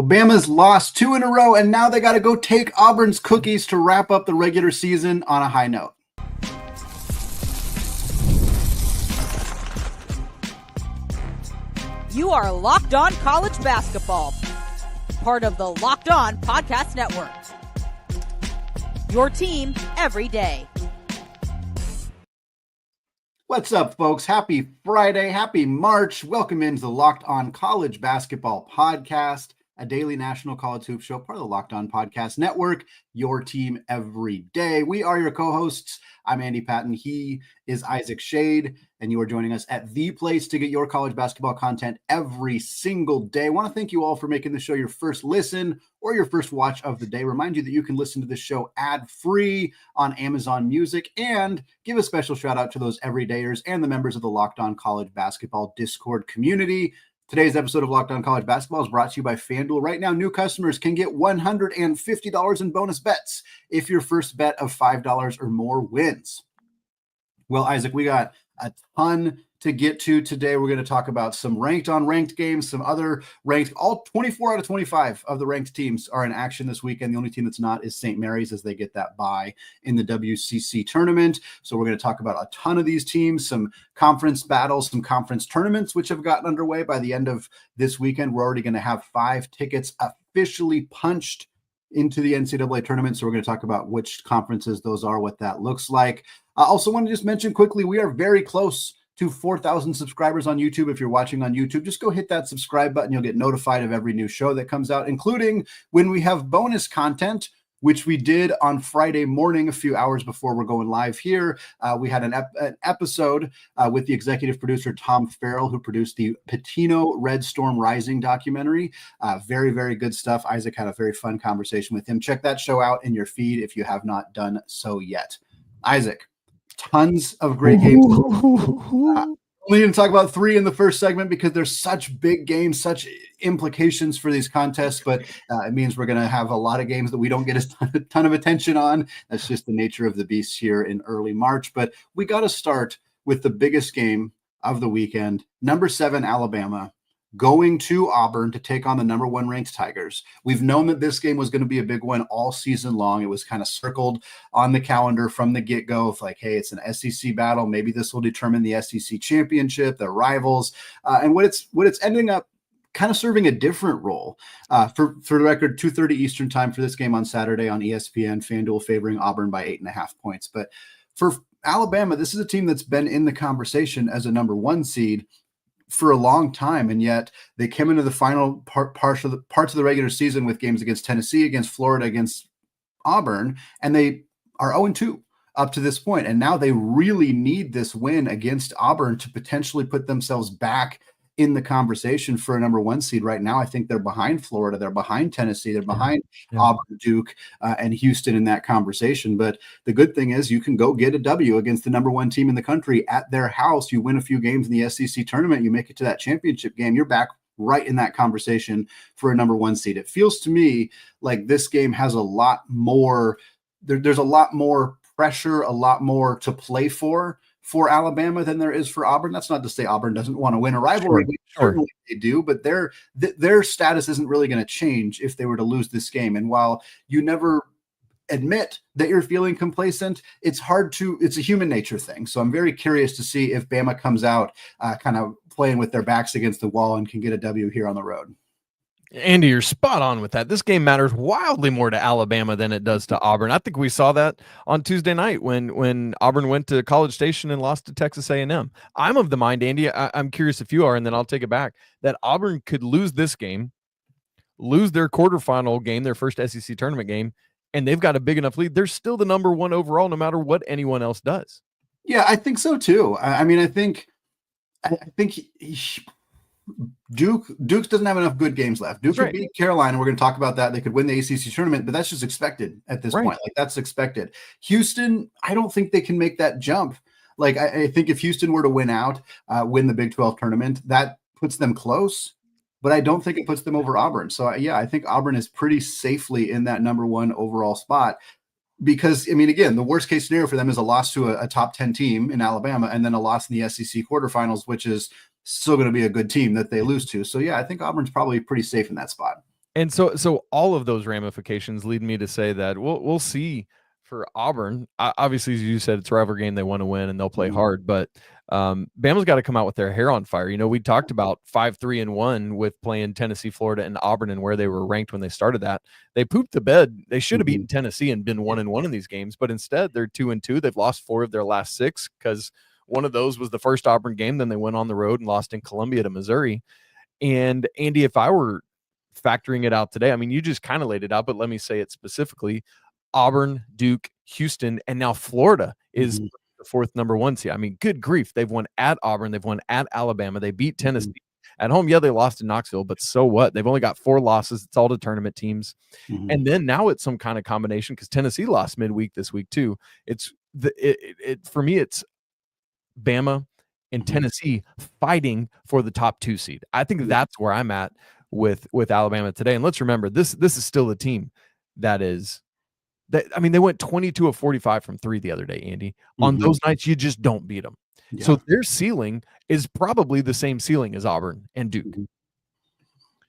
Well, Bama's lost 2 in a row, and now they got to go take Auburn's cookies to wrap up the regular season on a high note. You are Locked On College Basketball, part of the Locked On Podcast Network. Your team every day. What's up, folks? Happy Friday. Happy March. Welcome into the Locked On College Basketball Podcast, a daily national college hoop show, part of the Locked On Podcast Network, your team every day. We are your co-hosts. I'm Andy Patton. He is Isaac Shade, and you are joining us at the place to get your college basketball content every single day. I want to thank you all for making the show your first listen or your first watch of the day. Remind you that you can listen to the show ad-free on Amazon Music, and give a special shout out to those everydayers and the members of the Locked On College Basketball Discord community. Today's episode of Locked On College Basketball is brought to you by FanDuel. Right now, new customers can get $150 in bonus bets if your first bet of $5 or more wins. Well, Isaac, we got a ton to get to today. We're going to talk about some ranked games, some other ranked. All 24 out of 25 of the ranked teams are in action this weekend. The only team that's not is St. Mary's, as they get that bye in the WCC tournament. So we're going to talk about a ton of these teams, some conference battles, some conference tournaments, which have gotten underway. By the end of this weekend, we're already going to have 5 tickets officially punched into the NCAA tournament. So we're going to talk about which conferences those are, what that looks like. I also want to just mention quickly, we are very close to 4,000 subscribers on YouTube. If you're watching on YouTube, just go hit that subscribe button. You'll get notified of every new show that comes out, including when we have bonus content, which we did on Friday morning, a few hours before we're going live here. We had an episode with the executive producer, Tom Farrell, who produced the Pitino Red Storm Rising documentary. Very, very good stuff. Isaac had a very fun conversation with him. Check that show out in your feed if you have not done so yet. Isaac, tons of great games. Only going to talk about 3 in the first segment because there's such big games, such implications for these contests, but it means we're going to have a lot of games that we don't get a ton of attention on. That's just the nature of the beast here in early March. But we got to start with the biggest game of the weekend. Number 7, Alabama, going to Auburn to take on the number 1 ranked Tigers. We've known that this game was going to be a big one all season long. It was kind of circled on the calendar from the get-go of like, hey, it's an SEC battle. Maybe this will determine the SEC championship, their rivals. And what it's ending up kind of serving a different role. For the record, 2:30 Eastern time for this game on Saturday on ESPN, FanDuel favoring Auburn by 8.5 points. But for Alabama, this is a team that's been in the conversation as a number 1 seed for a long time, and yet they came into the final parts of the regular season with games against Tennessee, against Florida, against Auburn, and they are 0-2 up to this point. And now they really need this win against Auburn to potentially put themselves back in the conversation for a number 1 seed. Right now, I think they're behind Florida, they're behind Tennessee, they're behind Auburn, Duke, and Houston in that conversation. But the good thing is you can go get a W against the number 1 team in the country at their house. You win a few games in the SEC tournament, you make it to that championship game, you're back right in that conversation for a number 1 seed. It feels to me like this game has a lot more, there's a lot more pressure, a lot more to play for Alabama than there is for Auburn. That's not to say Auburn doesn't want to win a rivalry. Sure. Certainly they do, but their status isn't really going to change if they were to lose this game. And while you never admit that you're feeling complacent, it's a human nature thing. So I'm very curious to see if Bama comes out kind of playing with their backs against the wall and can get a W here on the road. Andy, you're spot on with that. This game matters wildly more to Alabama than it does to Auburn. I think we saw that on Tuesday night when Auburn went to College Station and lost to Texas A&M. I'm of the mind, Andy, I'm curious if you are, and then I'll take it back, that Auburn could lose this game, lose their quarterfinal game, their first SEC tournament game, and they've got a big enough lead. They're still the number 1 overall, no matter what anyone else does. Yeah, I think so too. I mean, I think Duke doesn't have enough good games left. Duke could beat Carolina. We're going to talk about that. They could win the ACC tournament, but that's just expected at this point. Like, that's expected. Houston, I don't think they can make that jump. Like, I think if Houston were to win the Big 12 tournament, that puts them close, but I don't think it puts them over Auburn. So yeah, I think Auburn is pretty safely in that number 1 overall spot. Because, I mean, again, the worst case scenario for them is a loss to a top 10 team in Alabama, and then a loss in the SEC quarterfinals, which is still going to be a good team that they lose to. So yeah, I think Auburn's probably pretty safe in that spot. And so all of those ramifications lead me to say that we'll see for Auburn. Obviously, as you said, it's a rivalry game. They want to win and they'll play hard, but Bama's got to come out with their hair on fire. You know, we talked about 5-3-1 with playing Tennessee, Florida, and Auburn, and where they were ranked when they started that. They pooped the bed. They should have beaten Tennessee and been 1-1 in these games, but instead they're 2-2. They've lost 4 of their last 6 because one of those was the first Auburn game. Then they went on the road and lost in Columbia to Missouri. And Andy, if I were factoring it out today, I mean, you just kind of laid it out, but let me say it specifically. Auburn, Duke, Houston, and now Florida is the 4th number 1 seed. I mean, good grief. They've won at Auburn. They've won at Alabama. They beat Tennessee. At home, yeah, they lost in Knoxville, but so what? They've only got 4 losses. It's all to tournament teams. And then now it's some kind of combination because Tennessee lost midweek this week too. It's for me, it's Bama and Tennessee fighting for the top 2 seed. I think that's where I'm at with Alabama today. And let's remember, this is still a team that is that. I mean, they went 22 of 45 from 3 the other day, Andy. On those nights, you just don't beat them. Yeah. So their ceiling is probably the same ceiling as Auburn and Duke.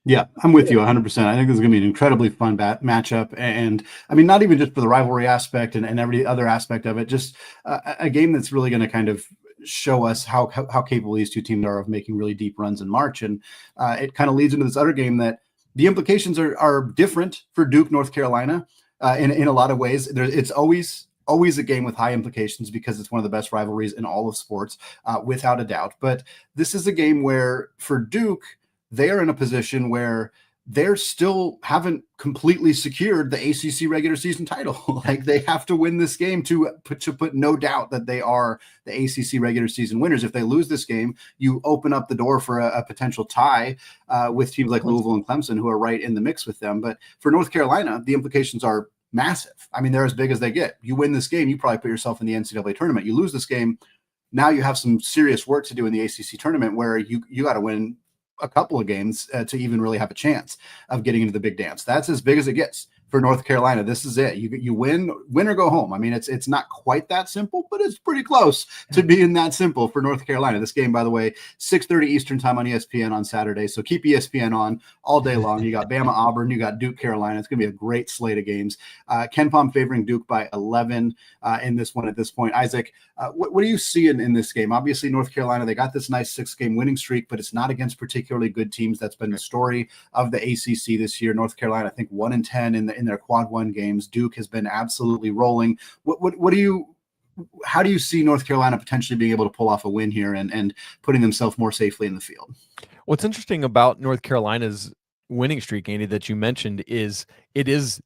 Yeah, I'm with you 100%. I think this is going to be an incredibly fun matchup. And I mean, not even just for the rivalry aspect and every other aspect of it, just a game that's really going to kind of show us how capable these 2 teams are of making really deep runs in March. And it kind of leads into this other game that the implications are different for Duke, North Carolina in a lot of ways. It's always a game with high implications because it's one of the best rivalries in all of sports, without a doubt. But this is a game where for Duke, they are in a position where they're still haven't completely secured the ACC regular season title. Like they have to win this game to put no doubt that they are the ACC regular season winners. If they lose this game, you open up the door for a potential tie with teams like Louisville and Clemson, who are right in the mix with them. But for North Carolina, the implications are massive. I mean, they're as big as they get. You win this game, you probably put yourself in the NCAA tournament. You lose this game, now you have some serious work to do in the ACC tournament where you got to win a couple of games to even really have a chance of getting into the big dance. That's as big as it gets for North Carolina. This is it. You win or go home. I mean, it's not quite that simple, but it's pretty close to being that simple for North Carolina. This game, by the way, 6:30 Eastern time on ESPN on Saturday. So keep ESPN on all day long. You got Bama, Auburn, you got Duke, Carolina. It's going to be a great slate of games. KenPom favoring Duke by 11 in this one at this point. Isaac, what do you see in this game? Obviously, North Carolina, they got this nice 6-game winning streak, but it's not against particularly good teams. That's been the story of the ACC this year. North Carolina, I think 1-10 in their quad 1 games. Duke has been absolutely rolling. How do you see North Carolina potentially being able to pull off a win here and putting themselves more safely in the field? What's interesting about North Carolina's winning streak, Andy, that you mentioned is it is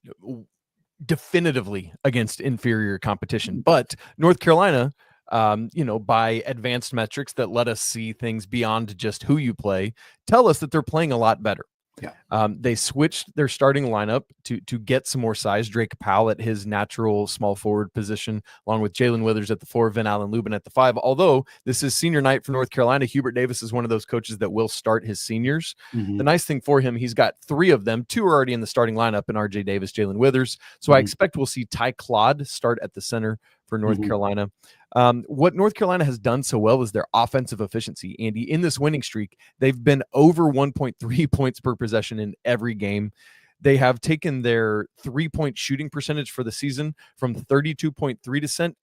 definitively against inferior competition, but North Carolina, by advanced metrics that let us see things beyond just who you play, tell us that they're playing a lot better. Yeah. They switched their starting lineup to get some more size. Drake Powell at his natural small forward position, along with Jalen Withers at the 4, Vin Allen Lubin at the 5. Although this is senior night for North Carolina, Hubert Davis is one of those coaches that will start his seniors. The nice thing for him, he's got 3 of them. 2 are already in the starting lineup in RJ Davis, Jalen Withers. So I expect we'll see Ty Claude start at the center for North Carolina. What North Carolina has done so well is their offensive efficiency. Andy, in this winning streak, they've been over 1.3 points per possession in every game. They have taken their 3-point shooting percentage for the season from 32.3%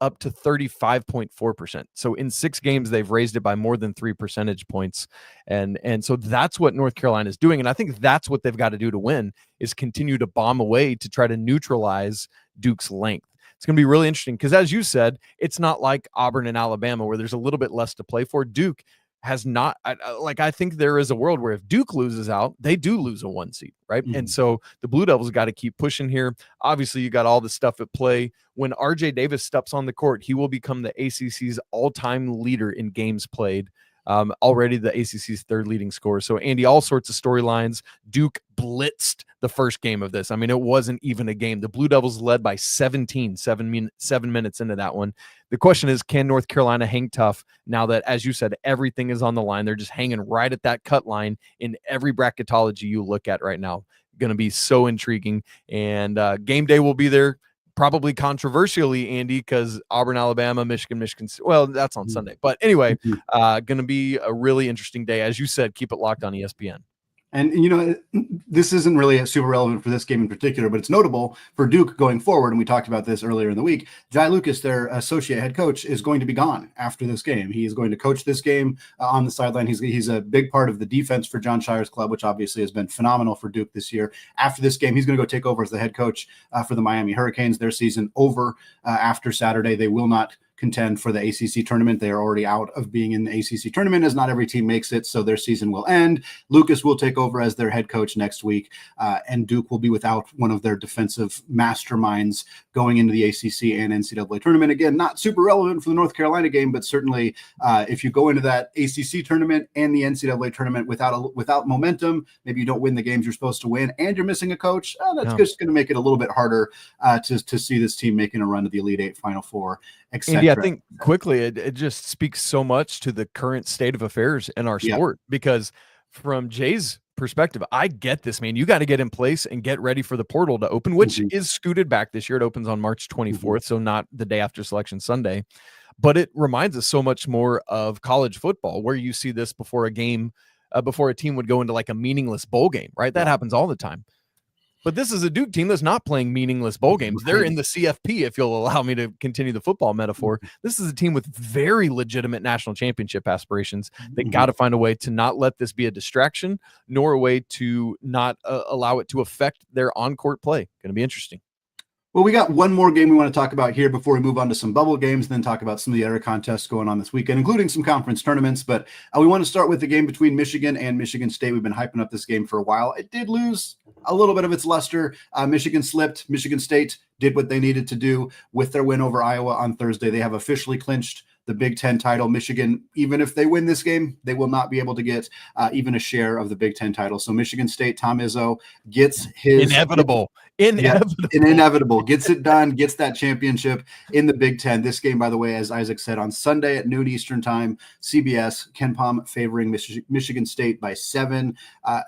up to 35.4%. So in 6 games, they've raised it by more than 3 percentage points. And so that's what North Carolina is doing. And I think that's what they've got to do to win, is continue to bomb away to try to neutralize Duke's length. It's going to be really interesting because, as you said, it's not like Auburn and Alabama where there's a little bit less to play for. Duke has not, I think there is a world where if Duke loses out, they do lose a 1 seed, right? And so the Blue Devils got to keep pushing here. Obviously, you got all the stuff at play. When RJ Davis steps on the court, he will become the ACC's all-time leader in games played. Already the ACC's 3rd leading scorer. So, Andy, all sorts of storylines. Duke blitzed the first game of this. I mean, it wasn't even a game. The Blue Devils led by 17, 7 minutes into that one. The question is, can North Carolina hang tough now that, as you said, everything is on the line? They're just hanging right at that cut line in every bracketology you look at right now. Going to be so intriguing. And game day will be there. Probably controversially, Andy, because Auburn, Alabama, Michigan. Well, that's on Sunday. But anyway, going to be a really interesting day. As you said, keep it locked on ESPN. And, this isn't really super relevant for this game in particular, but it's notable for Duke going forward. And we talked about this earlier in the week. Jai Lucas, their associate head coach, is going to be gone after this game. He is going to coach this game on the sideline. He's a big part of the defense for John Shire's club, which obviously has been phenomenal for Duke this year. After this game, he's going to go take over as the head coach for the Miami Hurricanes. Their season over after Saturday. They will not contend for the ACC tournament. They are already out of being in the ACC tournament, as not every team makes it, so their season will end. Lucas will take over as their head coach next week, and Duke will be without one of their defensive masterminds going into the ACC and NCAA tournament. Again, not super relevant for the North Carolina game, but certainly if you go into that ACC tournament and the NCAA tournament without momentum, maybe you don't win the games you're supposed to win, and you're missing a coach, that's just going to make it a little bit harder to see this team making a run to the Elite Eight, Final Four, etc. Yeah, I think quickly it just speaks so much to the current state of affairs in our sport, because from Jay's perspective, I get this, man. You got to get in place and get ready for the portal to open, which is scooted back this year. It opens on March 24th, so not the day after Selection Sunday. But it reminds us so much more of college football, where you see this before a game, before a team would go into like a meaningless bowl game, right? That happens all the time. But this is a Duke team that's not playing meaningless bowl games. They're in the CFP, if you'll allow me to continue the football metaphor. This is a team with very legitimate national championship aspirations. They got to find a way to not let this be a distraction, nor a way to not allow it to affect their on-court play. Going to be interesting. Well, we got one more game we want to talk about here before we move on to some bubble games, and then talk about some of the other contests going on this weekend, including some conference tournaments. But we want to start with the game between Michigan and Michigan State. We've been hyping up this game for a while. It did lose a little bit of its luster. Michigan slipped. Michigan State did what they needed to do with their win over Iowa on Thursday. They have officially clinched the Big Ten title. Michigan, even if they win this game, they will not be able to get even a share of the Big Ten title. So Michigan State, Tom Izzo gets his inevitable gets it done, gets that championship in the Big Ten. This game, by the way, as Isaac said, on Sunday at noon Eastern time, CBS, Ken Pom favoring Michigan State by 7.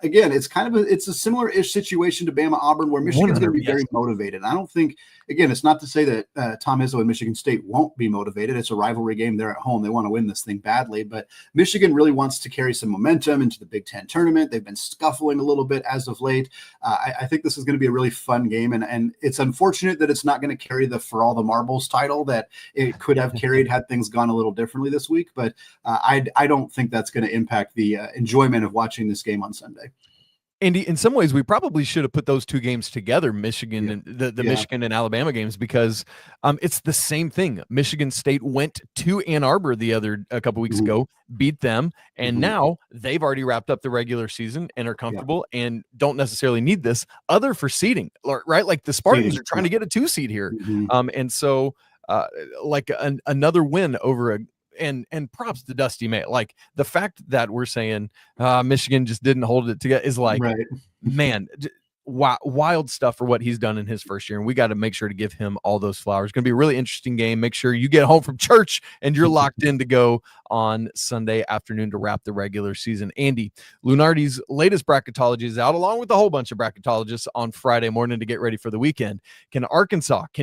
Again, it's a similar-ish situation to Bama Auburn, where Michigan's going to be very motivated. I don't think, again, it's not to say that Tom Izzo and Michigan State won't be motivated. It's a rivalry game. They're at home. They want to win this thing badly, but Michigan really wants to carry some momentum into the Big Ten tournament. They've been scuffling a little bit as of late. I think this is going to be a really fun game, and it's unfortunate that it's not going to carry the For All the Marbles title that it could have carried had things gone a little differently this week, but I don't think that's going to impact the enjoyment of watching this game on Sunday. Andy, in some ways, we probably should have put those two games together, Michigan and the Michigan and Alabama games, because it's the same thing. Michigan State went to Ann Arbor a couple weeks ago, beat them, and now they've already wrapped up the regular season and are comfortable and don't necessarily need this other for seeding, right? Like the Spartans are trying to get a 2 seed here. And so another win over and props to Dusty May. Like the fact that we're saying Michigan just didn't hold it together is like, man, wild stuff for what he's done in his first year. And we got to make sure to give him all those flowers. It's going to be a really interesting game. Make sure you get home from church and you're locked in to go on Sunday afternoon to wrap the regular season. Andy, Lunardi's latest bracketology is out, along with a whole bunch of bracketologists on Friday morning to get ready for the weekend. Can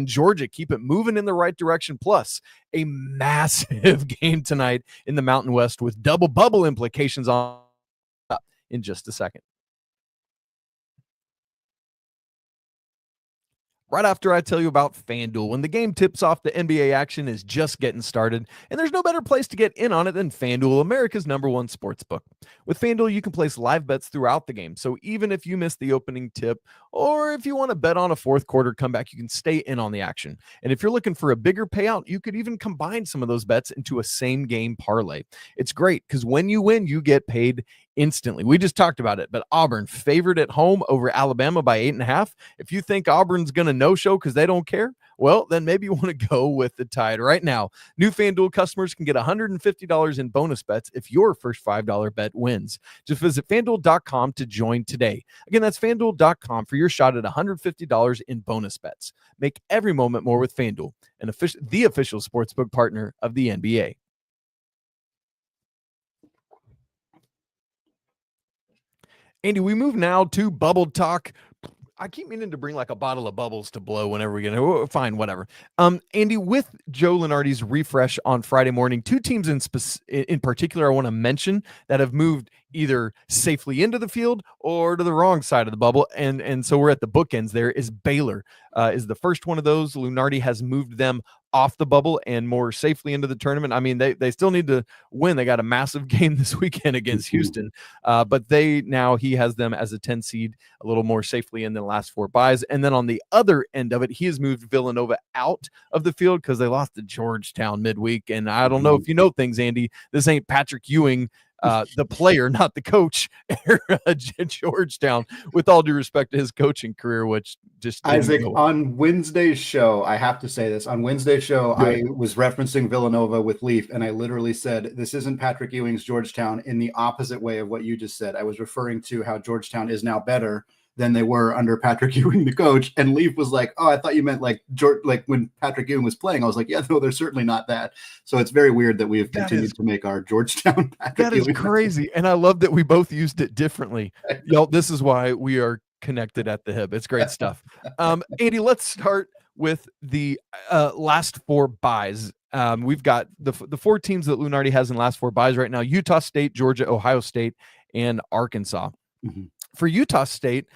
Georgia keep it moving in the right direction? Plus, a massive game tonight in the Mountain West with double bubble implications on in just a second. Right after I tell you about FanDuel, when the game tips off, the NBA action is just getting started, and there's no better place to get in on it than FanDuel, America's #1 sportsbook. With FanDuel, you can place live bets throughout the game, so even if you miss the opening tip, or if you want to bet on a fourth quarter comeback, you can stay in on the action. And if you're looking for a bigger payout, you could even combine some of those bets into a same-game parlay. It's great, because when you win, you get paid instantly. We just talked about it, but Auburn favored at home over Alabama by 8.5. If you think Auburn's going to no-show because they don't care, well, then maybe you want to go with the Tide. Right now, new FanDuel customers can get $150 in bonus bets if your first $5 bet wins. Just visit FanDuel.com to join today. Again, that's FanDuel.com for your shot at $150 in bonus bets. Make every moment more with FanDuel, the official sportsbook partner of the NBA. Andy, we move now to bubble talk. I keep meaning to bring like a bottle of bubbles to blow whenever we get it. Oh, fine, whatever. Andy, with Joe Lunardi's refresh on Friday morning, two teams in particular I want to mention that have moved either safely into the field or to the wrong side of the bubble. And so we're at the bookends. There is Baylor is the first one of those. Lunardi has moved them off the bubble and more safely into the tournament. I mean, they still need to win. They got a massive game this weekend against Houston, but he has them as a 10 seed, a little more safely in the last 4 buys. And then on the other end of it, he has moved Villanova out of the field because they lost to Georgetown midweek. And I don't know if you know things, Andy, this ain't Patrick Ewing, the player, not the coach, at Georgetown, with all due respect to his coaching career, which just Isaac, on Wednesday's show, I have to say this. On Wednesday's show, I was referencing Villanova with Leaf, and I literally said, this isn't Patrick Ewing's Georgetown in the opposite way of what you just said. I was referring to how Georgetown is now better than they were under Patrick Ewing, the coach. And Leaf was like, oh, I thought you meant like when Patrick Ewing was playing. I was like, yeah, no, they're certainly not that. So it's very weird that we have continued to make our Georgetown Patrick That is Ewing. crazy. And I love that we both used it differently. Y'all, this is why we are connected at the hip. It's great stuff. Andy, let's start with the last 4 buys. We've got the 4 teams that Lunardi has in the last 4 buys right now: Utah State, Georgia, Ohio State, and Arkansas. For Utah State,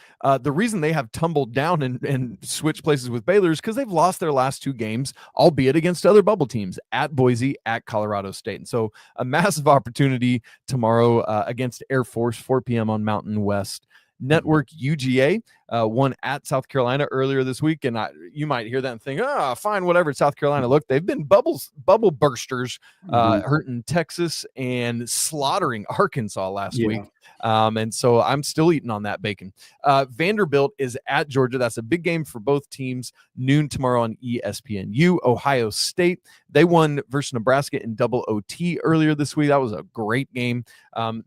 the reason they have tumbled down and switched places with Baylor is because they've lost their last 2 games, albeit against other bubble teams, at Boise, at Colorado State. And so a massive opportunity tomorrow against Air Force, 4 p.m. on Mountain West Network. UGA won at South Carolina earlier this week, and you might hear that and think, fine, whatever, South Carolina. Look, they've been bubble bursters, hurting Texas and slaughtering Arkansas last week. And so I'm still eating on that bacon. Vanderbilt is at Georgia. That's a big game for both teams. Noon tomorrow on ESPNU. Ohio State, they won versus Nebraska in double OT earlier this week. That was a great game.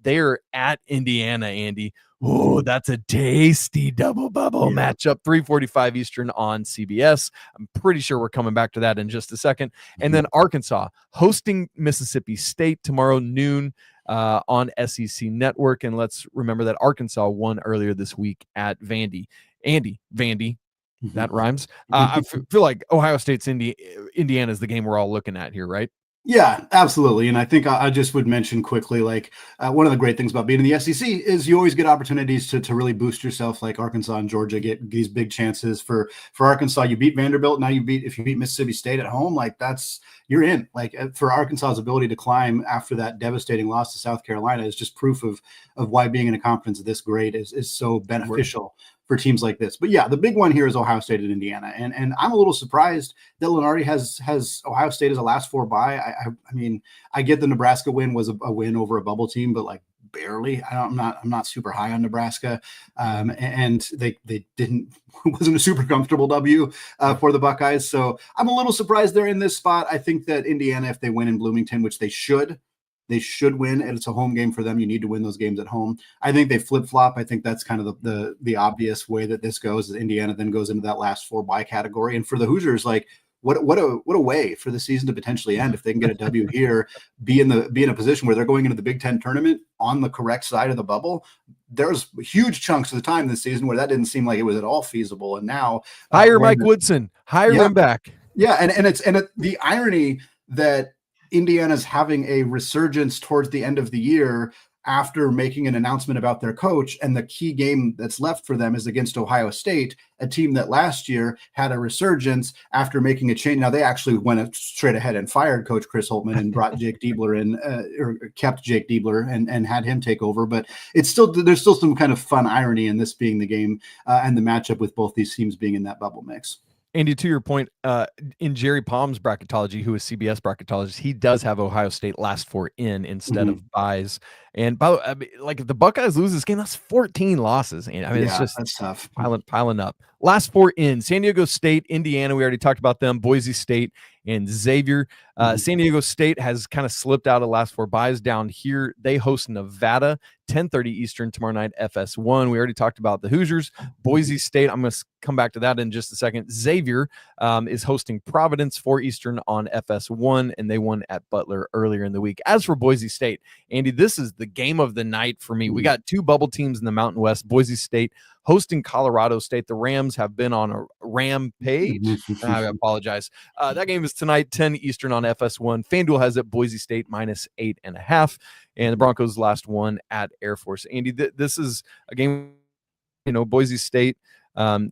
They are at Indiana, Andy. Oh, that's a tasty double bubble matchup, 3:45 Eastern on CBS. I'm pretty sure we're coming back to that in just a second. And then Arkansas hosting Mississippi State tomorrow noon on SEC Network. And let's remember that Arkansas won earlier this week at Vandy. Vandy. That rhymes. I feel like Ohio State's Indiana is the game we're all looking at here, right? Yeah, absolutely. And I think I just would mention quickly, like one of the great things about being in the SEC is you always get opportunities to really boost yourself. Like Arkansas and Georgia get these big chances. For Arkansas, you beat Vanderbilt. Now if you beat Mississippi State at home, like you're in. Like for Arkansas's ability to climb after that devastating loss to South Carolina is just proof of why being in a conference this great is so beneficial for teams like this. But yeah, the big one here is Ohio State and Indiana. And I'm a little surprised that Lunardi has Ohio State as a last 4 bye. I mean, I get the Nebraska win was a win over a bubble team, but like barely. I'm not super high on Nebraska. And they didn't, wasn't a super comfortable W for the Buckeyes. So I'm a little surprised they're in this spot. I think that Indiana, if they win in Bloomington, which they should win, and it's a home game for them. You need to win those games at home. I think they flip-flop. I think that's kind of the obvious way that this goes. Is Indiana then goes into that last 4 bye category. And for the Hoosiers, like what a way for the season to potentially end if they can get a W here, be in a position where they're going into the Big Ten tournament on the correct side of the bubble. There's huge chunks of the time this season where that didn't seem like it was at all feasible. And now hire Mike Woodson, hire him back. Yeah. And the irony that Indiana's having a resurgence towards the end of the year after making an announcement about their coach, and the key game that's left for them is against Ohio State, a team that last year had a resurgence after making a change. Now they actually went straight ahead and fired Coach Chris Holtmann and brought Jake Diebler in, or kept Jake Diebler and had him take over. But there's still some kind of fun irony in this being the game and the matchup with both these teams being in that bubble mix. Andy, to your point, in Jerry Palm's bracketology, who is CBS bracketologist, he does have Ohio State last 4 in instead of buys. And by the way, like if the Buckeyes lose this game, that's 14 losses. And I mean, it's just that's tough. Piling up. Last 4 in: San Diego State, Indiana. We already talked about them. Boise State and Xavier. San Diego State has kind of slipped out of the last 4 buys down here. They host Nevada, 10:30 Eastern tomorrow night, FS1. We already talked about the Hoosiers. Boise State, I'm going to come back to that in just a second. Xavier is hosting Providence, 4 Eastern on FS1, and they won at Butler earlier in the week. As for Boise State, Andy, this is the game of the night for me. We got two bubble teams in the Mountain West, Boise State hosting Colorado State. The Rams have been on a rampage. I apologize. That game is tonight, 10 Eastern on FS1. FanDuel has it Boise State -8.5, and the Broncos last one at Air Force. Andy, this is a game, Boise State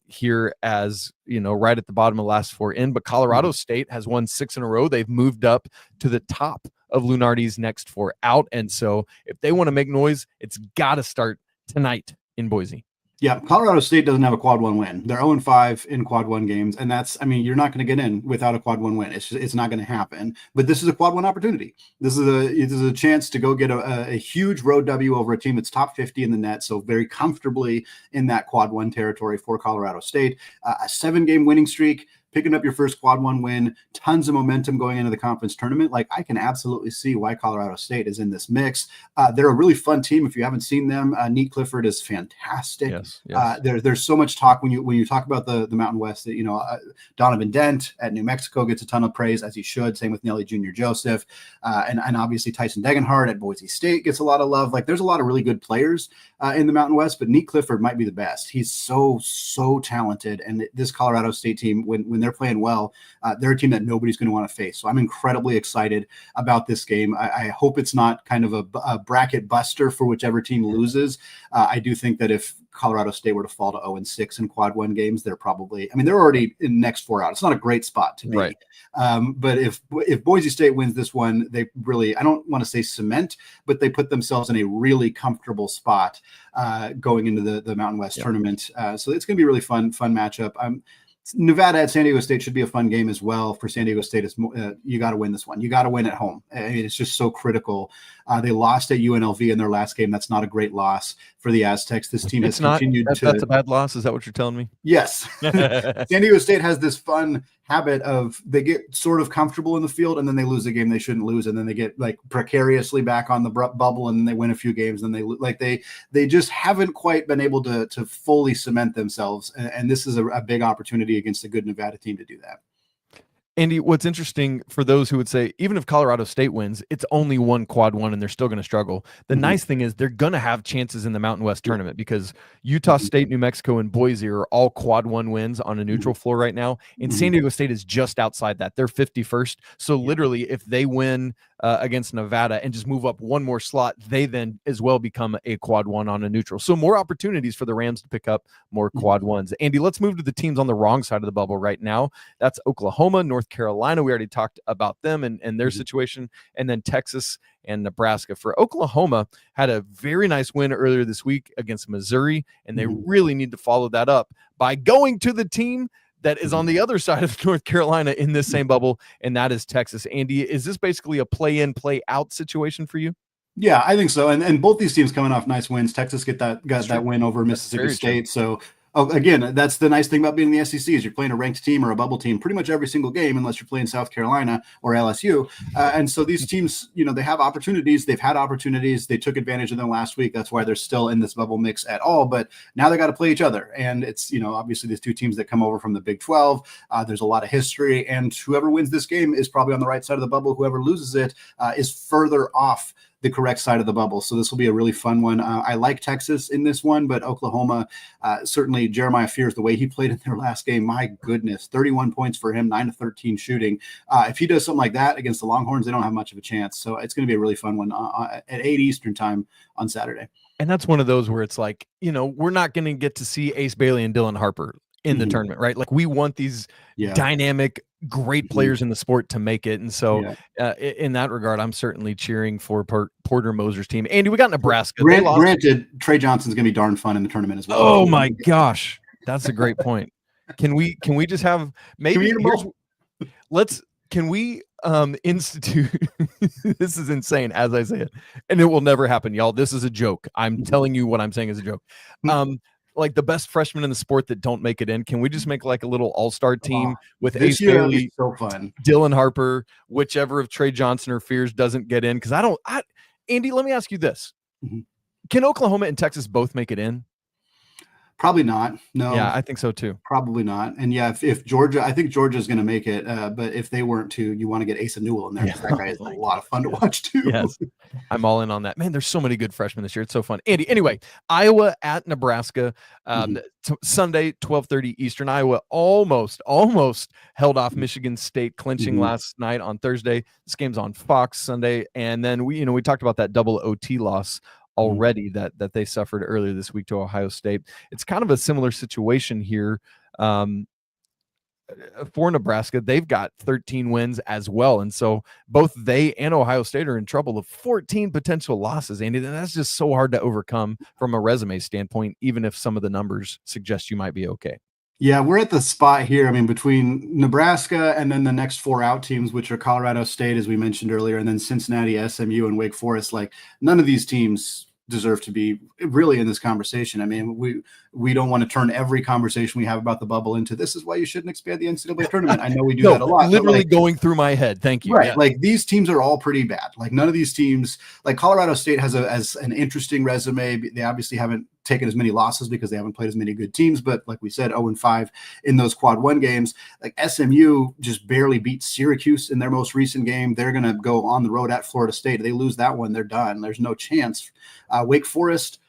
here as right at the bottom of the last four in, but Colorado State has won 6 in a row. They've moved up to the top of Lunardi's next 4 out, and so if they want to make noise, it's got to start tonight in Boise. Yeah, Colorado State doesn't have a quad 1 win. They're 0-5 in quad 1 games, and you're not going to get in without a quad 1 win. It's not going to happen. But this is a quad 1 opportunity. This is a chance to go get a huge road W over a team that's top 50 in the net, so very comfortably in that quad 1 territory for Colorado State. A 7-game winning streak, picking up your first quad 1 win, tons of momentum going into the conference tournament. Like, I can absolutely see why Colorado State is in this mix. They're a really fun team. If you haven't seen them, Nate Clifford is fantastic. Yes. There's so much talk when you talk about the Mountain West that, Donovan Dent at New Mexico gets a ton of praise, as he should. Same with Nelly Jr. Joseph. And obviously Tyson Degenhardt at Boise State gets a lot of love. Like, there's a lot of really good players in the Mountain West, but Nate Clifford might be the best. He's so talented. And this Colorado State team, when they're playing well, they're a team that nobody's going to want to face. So I'm incredibly excited about this game. I hope it's not kind of a bracket buster for whichever team loses. I do think that if Colorado State were to fall to 0-6 in quad 1 games, they're already in the next 4 out. It's not a great spot to be. Right. But if Boise State wins this one, they really, I don't want to say cement, but they put themselves in a really comfortable spot going into the Mountain West tournament. So it's going to be a really fun matchup. Nevada at San Diego State should be a fun game as well. For San Diego State, you got to win this one. You got to win at home. I mean, it's just so critical. They lost at UNLV in their last game. That's not a great loss for the Aztecs. This team has continued to. That's a bad loss. Is that what you're telling me? Yes. San Diego State has this fun habit of they get sort of comfortable in the field and then they lose a game they shouldn't lose, and then they get like precariously back on the bubble and then they win a few games and they just haven't quite been able to fully cement themselves, and this is a big opportunity against a good Nevada team to do that. Andy, what's interesting for those who would say, even if Colorado State wins, it's only one quad 1 and they're still going to struggle. The nice thing is they're going to have chances in the Mountain West tournament because Utah State, New Mexico, and Boise are all quad 1 wins on a neutral floor right now. And San Diego State is just outside that. They're 51st. So literally, if they win against Nevada and just move up one more slot, they then as well become a quad 1 on a neutral. So more opportunities for the Rams to pick up more quad 1s. Andy, let's move to the teams on the wrong side of the bubble right now. That's Oklahoma, North Carolina. We already talked about them and their situation, and then Texas and Nebraska. For Oklahoma, had a very nice win earlier this week against Missouri, and they really need to follow that up by going to the team that is on the other side of North Carolina in this same bubble, and that is Texas. Andy, is this basically a play-in, play-out situation for you? Yeah, I think so. And both these teams coming off nice wins. Texas got that win over Mississippi State. So again, that's the nice thing about being in the SEC is you're playing a ranked team or a bubble team pretty much every single game, unless you're playing South Carolina or LSU. And so these teams, they have opportunities. They've had opportunities. They took advantage of them last week. That's why they're still in this bubble mix at all. But now they got to play each other. And it's, obviously these two teams that come over from the Big 12. There's a lot of history. And whoever wins this game is probably on the right side of the bubble. Whoever loses it is further off the correct side of the bubble. So this will be a really fun one. I like Texas in this one, but Oklahoma, certainly Jeremiah Fears, the way he played in their last game, my goodness, 31 points for him, 9 of 13 shooting. If he does something like that against the Longhorns, they don't have much of a chance. So it's going to be a really fun one at 8 Eastern time on Saturday. And that's one of those where it's like, we're not going to get to see Ace Bailey and Dylan Harper in the tournament, right? Like we want these dynamic, great players in the sport to make it. And so in that regard, I'm certainly cheering for Porter Moser's team. Andy, we got Nebraska. Granted, Trey Johnson's going to be darn fun in the tournament as well. Oh my gosh. That's a great point. Can we just have can we institute this is insane as I say it, and it will never happen, y'all. This is a joke. I'm telling you what I'm saying is a joke. Like the best freshmen in the sport that don't make it in. Can we just make like a little all-star team with Ace Bailey, so fun, Dylan Harper, whichever of Trey Johnson or Fears doesn't get in? Because Andy, let me ask you this. Can Oklahoma and Texas both make it in? Probably not. No. Yeah, I think so too. Probably not. And yeah, if Georgia, I think Georgia's going to make it. But if they weren't to, you want to get Asa Newell in there. Yeah. That guy is Oh a my lot of fun to gosh, watch too. Yes. I'm all in on that. Man, there's so many good freshmen this year. It's so fun. Andy, anyway, Iowa at Nebraska, Sunday, 12:30 Eastern. Iowa almost held off Michigan State, clinching last night on Thursday. This game's on Fox Sunday. And then we talked about that double OT loss already that they suffered earlier this week to Ohio State. It's kind of a similar situation here. For Nebraska, they've got 13 wins as well. And so both they and Ohio State are in trouble of 14 potential losses, Andy. And that's just so hard to overcome from a resume standpoint, even if some of the numbers suggest you might be okay. Yeah, we're at the spot here. I mean, between Nebraska and then the next 4 out teams, which are Colorado State, as we mentioned earlier, and then Cincinnati, SMU, and Wake Forest, like none of these teams deserve to be really in this conversation. I mean, we don't want to turn every conversation we have about the bubble into this is why you shouldn't expand the NCAA tournament. I know we do that a lot. Literally going through my head. Thank you. Right. Yeah. Like these teams are all pretty bad. Like none of these teams, like Colorado State has an interesting resume. They obviously haven't taken as many losses because they haven't played as many good teams. But like we said, 0-5 in those quad 1 games. Like SMU just barely beat Syracuse in their most recent game. They're going to go on the road at Florida State. They lose that one, they're done. There's no chance. Wake Forest,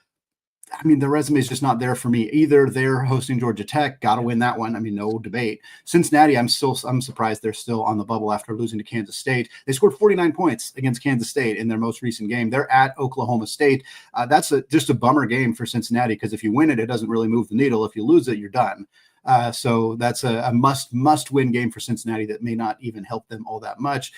I mean, the resume is just not there for me either. They're hosting Georgia Tech, got to win that one. I mean, no debate. Cincinnati, I'm surprised they're still on the bubble after losing to Kansas State. They scored 49 points against Kansas State in their most recent game. They're at Oklahoma State. That's just a bummer game for Cincinnati because if you win it, it doesn't really move the needle. If you lose it, you're done. So that's a must win game for Cincinnati that may not even help them all that much.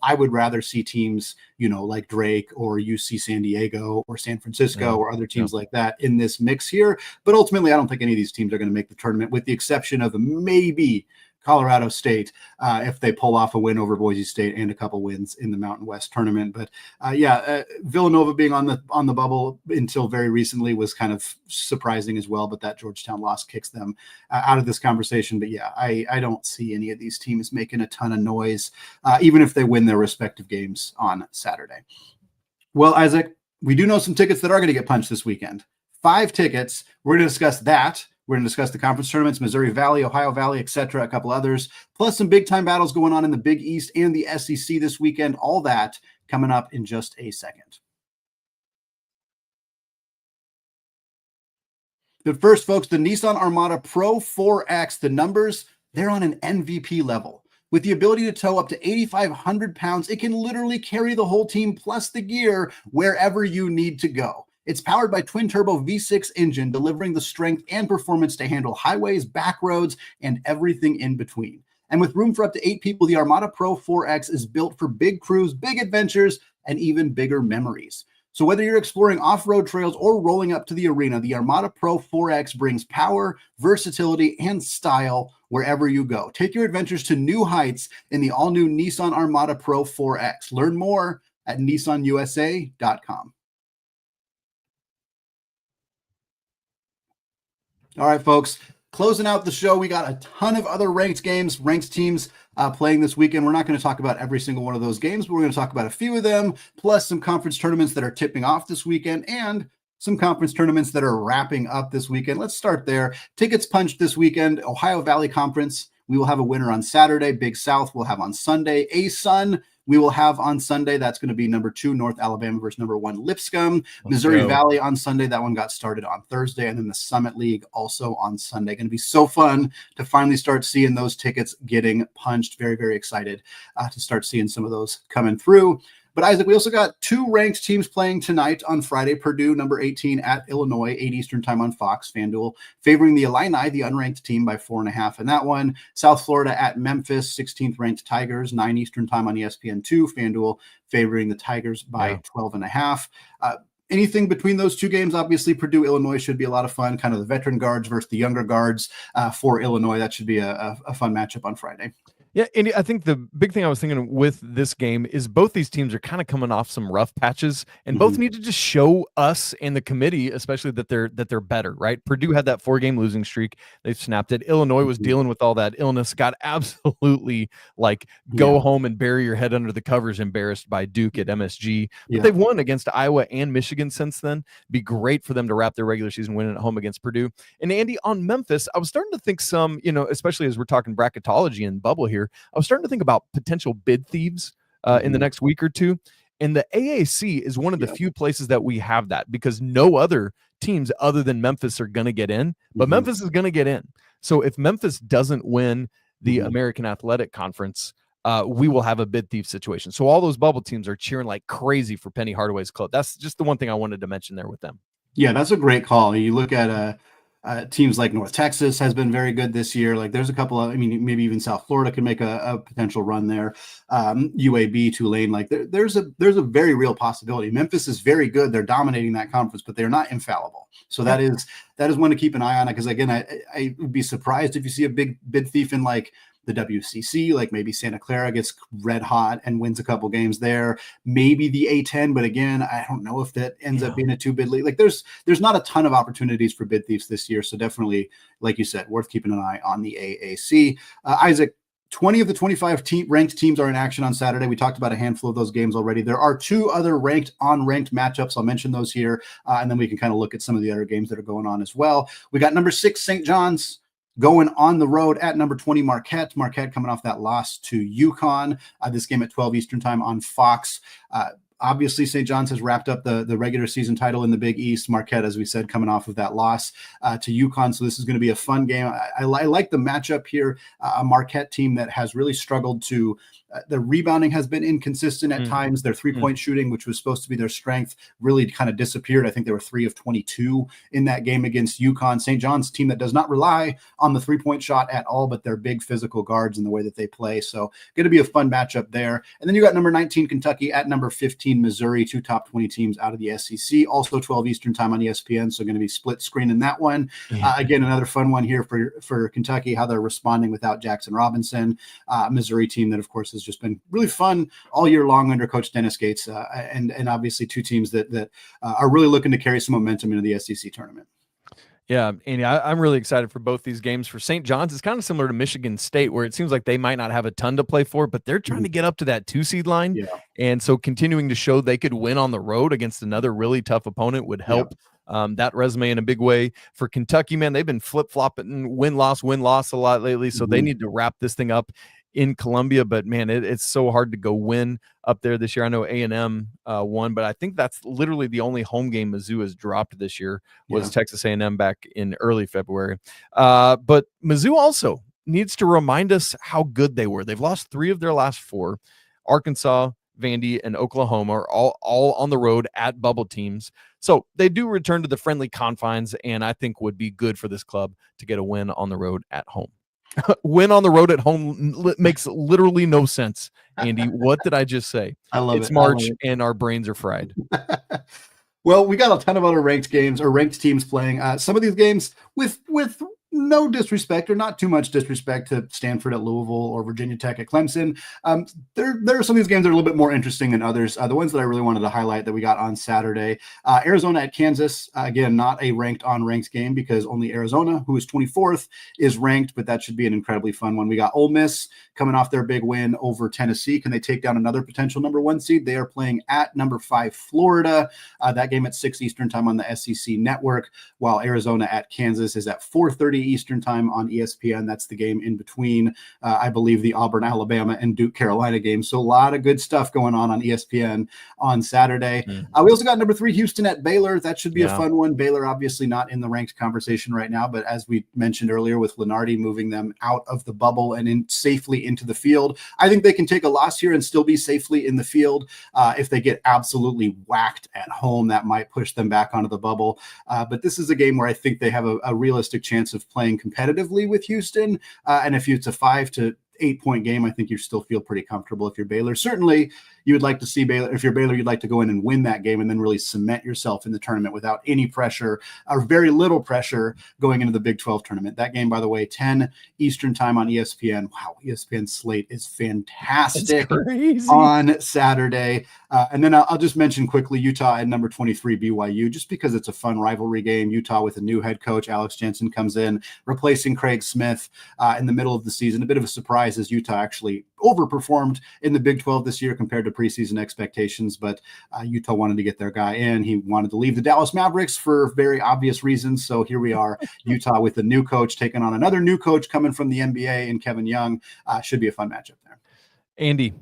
I would rather see teams, like Drake or UC San Diego or San Francisco or other teams like that in this mix here. But ultimately, I don't think any of these teams are going to make the tournament with the exception of maybe Colorado State, if they pull off a win over Boise State and a couple wins in the Mountain West tournament. But Villanova being on the bubble until very recently was kind of surprising as well. But that Georgetown loss kicks them out of this conversation. But yeah, I don't see any of these teams making a ton of noise, even if they win their respective games on Saturday. Well, Isaac, we do know some tickets that are going to get punched this weekend. 5 tickets. We're going to discuss that. We're going to discuss the conference tournaments, Missouri Valley, Ohio Valley, etc., a couple others, plus some big-time battles going on in the Big East and the SEC this weekend. All that coming up in just a second. But first, folks, the Nissan Armada Pro 4X, the numbers, they're on an MVP level. With the ability to tow up to 8,500 pounds, it can literally carry the whole team plus the gear wherever you need to go. It's powered by twin-turbo V6 engine, delivering the strength and performance to handle highways, back roads, and everything in between. And with room for up to 8 people, the Armada Pro 4X is built for big crews, big adventures, and even bigger memories. So whether you're exploring off-road trails or rolling up to the arena, the Armada Pro 4X brings power, versatility, and style wherever you go. Take your adventures to new heights in the all-new Nissan Armada Pro 4X. Learn more at nissanusa.com. All right, folks, closing out the show, we got a ton of other ranked teams playing this weekend. We're not going to talk about every single one of those games, but we're going to talk about a few of them, plus some conference tournaments that are tipping off this weekend and some conference tournaments that are wrapping up this weekend. Let's start there. Tickets punched this weekend. Ohio Valley Conference, we will have a winner on Saturday. Big South we'll have on Sunday. A-Sun we will have on Sunday. That's going to be number 2 North Alabama versus number 1 Lipscomb. Missouri Valley on Sunday. That one got started on Thursday. And then the Summit League also on Sunday. Going to be so fun to finally start seeing those tickets getting punched. Very, very excited to start seeing some of those coming through. But Isaac, we also got 2 ranked teams playing tonight on Friday. Purdue, number 18 at Illinois, 8 Eastern time on Fox, FanDuel, favoring the Illini, the unranked team, by 4.5 in that one. South Florida at Memphis, 16th ranked Tigers, 9 Eastern time on ESPN2, FanDuel, favoring the Tigers by 12.5. Anything between those 2 games, obviously Purdue, Illinois should be a lot of fun, kind of the veteran guards versus the younger guards for Illinois. That should be a fun matchup on Friday. Yeah, and I think the big thing I was thinking with this game is both these teams are kind of coming off some rough patches, and both need to just show us and the committee, especially that they're better, right? Purdue had that 4-game losing streak; they've snapped it. Illinois was dealing with all that illness, got absolutely go home and bury your head under the covers, embarrassed by Duke at MSG. But they've won against Iowa and Michigan since then. Be great for them to wrap their regular season winning at home against Purdue. And Andy, on Memphis, I was starting to think some, especially as we're talking bracketology and bubble here, I was starting to think about potential bid thieves in the next week or two. And the AAC is one of the few places that we have that, because no other teams other than Memphis are going to get in, but Memphis is going to get in. So if Memphis doesn't win the American Athletic Conference, we will have a bid thief situation. So all those bubble teams are cheering like crazy for Penny Hardaway's club. That's just the one thing I wanted to mention there with them. Yeah, that's a great call. You look at teams like North Texas has been very good this year. Like there's a couple of, maybe even South Florida can make a potential run there. UAB, Tulane, like there's a very real possibility. Memphis is very good. They're dominating that conference, but they're not infallible. So that is one to keep an eye on. Because again, I would be surprised if you see a big bid thief in like the WCC, like maybe Santa Clara gets red hot and wins a couple games there, maybe the A10, but again, I don't know if that ends up being a 2-bid league. Like there's not a ton of opportunities for bid thieves this year. So definitely, like you said, worth keeping an eye on the AAC. Isaac, 20 of the 25 ranked teams are in action on Saturday. We talked about a handful of those games already. There are 2 other ranked matchups. I'll mention those here, and then we can kind of look at some of the other games that are going on as well. We got number 6, St. John's, going on the road at number 20, Marquette. Marquette coming off that loss to UConn. This game at 12 Eastern time on Fox. Obviously, St. John's has wrapped up the regular season title in the Big East. Marquette, as we said, coming off of that loss to UConn. So this is going to be a fun game. I like the matchup here. A Marquette team that has really struggled to the rebounding has been inconsistent at times. Their three-point shooting, which was supposed to be their strength, really kind of disappeared. I think they were 3 of 22 in that game against UConn. St. John's team that does not rely on the three-point shot at all, but they're big physical guards in the way that they play. So going to be a fun matchup there. And then you got number 19, Kentucky, at number 15, Missouri, 2 top 20 teams out of the SEC, also 12 Eastern time on ESPN. So going to be split screen in that one. Again, another fun one here for Kentucky, how they're responding without Jackson Robinson. Missouri team that, of course, has just been really fun all year long under Coach Dennis Gates, and obviously 2 teams that are really looking to carry some momentum into the SEC tournament. Yeah, Andy, I'm really excited for both these games. For St. John's, it's kind of similar to Michigan State, where it seems like they might not have a ton to play for, but they're trying to get up to that 2-seed line. Yeah. And so continuing to show they could win on the road against another really tough opponent would help that resume in a big way. For Kentucky, man, they've been flip-flopping win-loss a lot lately, so they need to wrap this thing up in Columbia. But man, it's so hard to go win up there this year. I know A&M won, but I think that's literally the only home game Mizzou has dropped this year was Texas A&M back in early February. But Mizzou also needs to remind us how good they were. They've lost 3 of their last 4. Arkansas, Vandy, and Oklahoma are all on the road at bubble teams. So they do return to the friendly confines, and I think would be good for this club to get a win on the road at home. Win on the road at home makes literally no sense, Andy. What did I just say? I love it's March and our brains are fried. Well, we got a ton of other ranked games or ranked teams playing. Some of these games with no disrespect or not too much disrespect to Stanford at Louisville or Virginia Tech at Clemson. There are some of these games that are a little bit more interesting than others. The ones that I really wanted to highlight that we got on Saturday, Arizona at Kansas. Again, not a ranked game because only Arizona, who is 24th, is ranked, but that should be an incredibly fun one. We got Ole Miss coming off their big win over Tennessee. Can they take down another potential number 1 seed? They are playing at number 5 Florida. That game at 6 Eastern time on the SEC network, while Arizona at Kansas is at 4:30 Eastern time on ESPN. That's the game in between, I believe, the Auburn, Alabama, and Duke, Carolina game. So a lot of good stuff going on ESPN on Saturday. We also got number 3 Houston at Baylor. That should be a fun one. Baylor obviously not in the ranked conversation right now, but as we mentioned earlier with Lunardi moving them out of the bubble and safely into the field, I think they can take a loss here and still be safely in the field. If they get absolutely whacked at home, that might push them back onto the bubble. But this is a game where I think they have a realistic chance of playing competitively with Houston. And if it's a 5 to 8-point game, I think you still feel pretty comfortable if you're Baylor. Certainly, you would like to see Baylor. If you're Baylor, you'd like to go in and win that game and then really cement yourself in the tournament without any pressure or very little pressure going into the Big 12 tournament. That game, by the way, 10 Eastern time on ESPN. Wow, ESPN slate is fantastic on Saturday. And then I'll just mention quickly Utah at number 23, BYU, just because it's a fun rivalry game. Utah with a new head coach, Alex Jensen, comes in, replacing Craig Smith in the middle of the season. A bit of a surprise as Utah actually overperformed in the Big 12 this year compared to preseason expectations, but Utah wanted to get their guy in. He wanted to leave the Dallas Mavericks for very obvious reasons. So here we are, Utah with a new coach taking on another new coach coming from the NBA and Kevin Young. Should be a fun matchup there. Andy,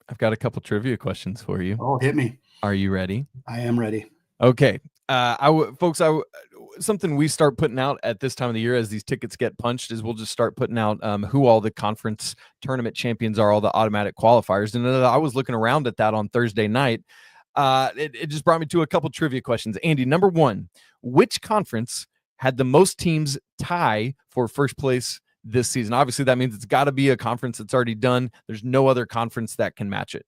I've got a couple trivia questions for you. Oh, hit me. Are you ready? I am ready. Okay. Something we start putting out at this time of the year as these tickets get punched is we'll just start putting out who all the conference tournament champions are, all the automatic qualifiers. And I was looking around at that on Thursday night. It just brought me to a couple trivia questions. Andy, number one, which conference had the most teams tie for first place this season? Obviously, that means it's got to be a conference that's already done. There's no other conference that can match it.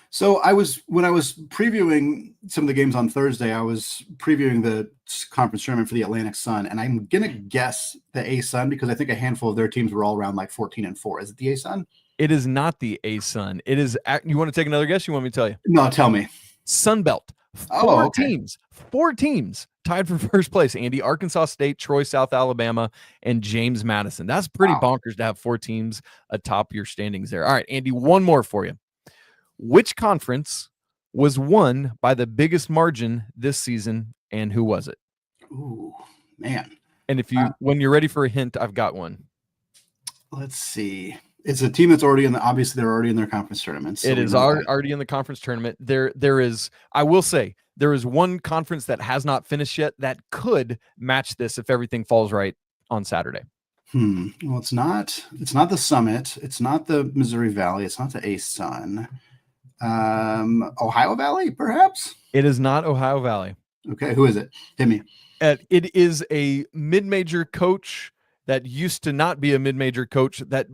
So when I was previewing some of the games on Thursday, I was previewing the conference tournament for the Atlantic Sun, and I'm going to guess the A-Sun because I think a handful of their teams were all around like 14-4. Is it the A-Sun? It is not the A-Sun. It is. You want to take another guess? You want me to tell you? No, tell me. Sunbelt. Four teams tied for first place. Andy, Arkansas State, Troy, South Alabama, and James Madison. That's pretty bonkers to have four teams atop your standings there. All right, Andy, one more for you. Which conference was won by the biggest margin this season, and who was it? Ooh, man. And when you're ready for a hint, I've got one. Let's see. It's a team that's already obviously they're already in their conference tournament. So it is already in the conference tournament. There is, I will say, there is one conference that has not finished yet that could match this if everything falls right on Saturday. Well, it's not the Summit. It's not the Missouri Valley. It's not the A-Sun. Ohio Valley, perhaps? It is not Ohio Valley. Okay, who is it? Hit me. It is a mid-major coach that used to not be a mid-major coach that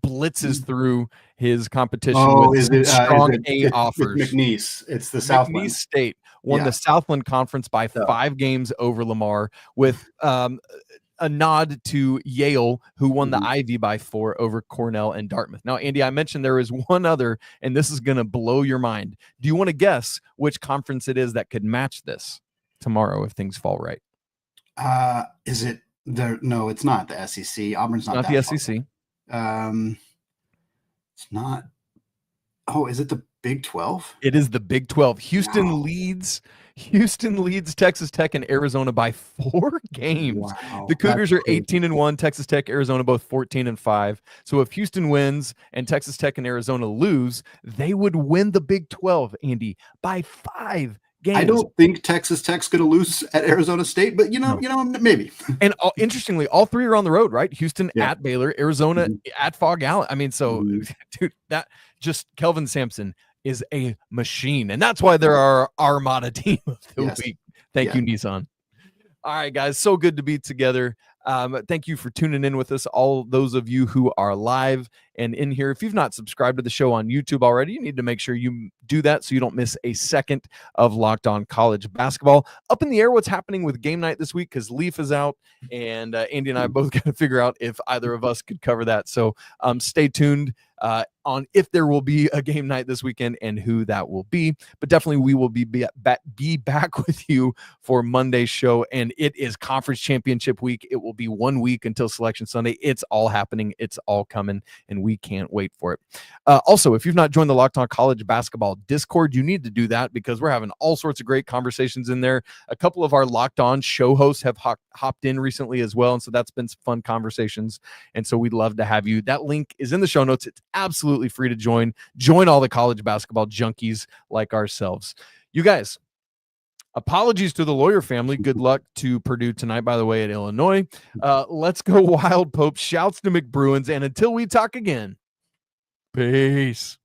blitzes through his competition with strong A offers. It's McNeese. It's the Southland. McNeese State won the Southland Conference by 5 games over Lamar with a nod to Yale, who won the Ivy by 4 over Cornell and Dartmouth. Now, Andy, I mentioned there is one other, and this is going to blow your mind. Do you want to guess which conference it is that could match this tomorrow if things fall right? Is it there? No, it's not the SEC. Auburn's not the SEC. It's not. Oh, is it the Big 12? It is the Big 12. Houston leads Texas Tech and Arizona by 4 games. Wow, the Cougars are 18-1. Texas Tech, Arizona both 14-5. So if Houston wins and Texas Tech and Arizona lose, they would win the Big 12, Andy, by 5 games. I don't think Texas Tech's going to lose at Arizona State, but maybe. And interestingly, all 3 are on the road, right? Houston at Baylor, Arizona at Fog Allen. I mean, so dude, that just Kelvin Sampson is a machine, and that's why they're our Armada team of the week. Thank you, Nissan. All right, guys, so good to be together. Thank you for tuning in with us, all those of you who are live and in here. If you've not subscribed to the show on YouTube already, you need to make sure you do that so you don't miss a second of Locked On College Basketball. Up in the air what's happening with game night this week because Leaf is out, and Andy and I both got to figure out if either of us could cover that. So stay tuned on if there will be a game night this weekend and who that will be. But definitely we will be back with you for Monday's show, and it is Conference Championship week. It will be 1 week until Selection Sunday. It's all happening. It's all coming, and we can't wait for it. Also, if you've not joined the Locked On College Basketball Discord, you need to do that because we're having all sorts of great conversations in there. A couple of our Locked On show hosts have hopped in recently as well, and so that's been some fun conversations, and so we'd love to have you. That link is in the show notes. It's absolutely free to join all the college basketball junkies like ourselves. You guys, apologies to the Lawyer family. Good luck to Purdue tonight, by the way, at Illinois. Let's go Wild Pope. Shouts to McBruins, and until we talk again, peace.